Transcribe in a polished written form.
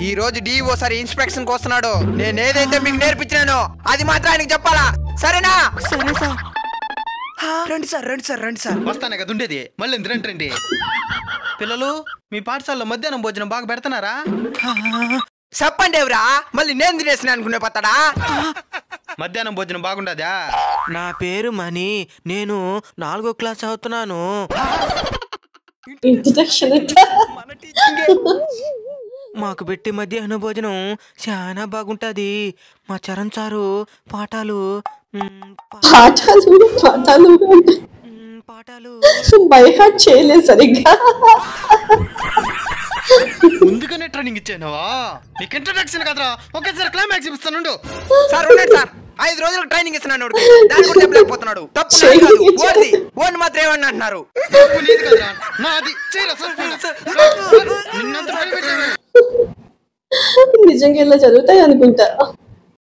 ఈ రోజు DO sir inspection కి వస్తున్నాడు. నేను ఏదైతే మీకు నేర్పించినానో అది మాత్రం ఆయనకి చెప్పాలా, సరేనా? సరే సార్. రండి సార్, రండి సార్, రండి సార్. వస్తానే కదా ఉండేది, మళ్ళీ రండి రండి. పిల్లలు, మీ పాఠశాలలో మధ్యాహ్నం భోజనం బాగా పెడతారా? చెప్పండి ఎవరా, మళ్ళీ నేను తినేసిన అనుకునే పత్తడా? మధ్యాహ్నం భోజనం బాగుండదా? నా పేరు మణి, నేను 4వ క్లాస్ చదువుతున్నాను. మాకు పెట్టి మధ్యాహ్న భోజనం చాలా బాగుంటది. మా చరణ్ సారు పాఠాలు బైహార్ట్ చేయలేదు సరిగ్గా. ముందుగానే ట్రైనింగ్ ఇచ్చానవా? నీకు ఇంట్రడక్షన్ కదరా, ఒకేసారి క్లైమాక్స్ ఇస్తాను. సార్ ఉండండి సార్, 5 రోజులకు ట్రైనింగ్ ఇస్తున్నాను. దాని కూడా చెప్పలేకపోతున్నాడు. తప్పు ఓన్ మాత్రం ఏమన్నా అంటున్నారు. నిజంగా ఇలా జరుగుతాయి అనుకుంటా.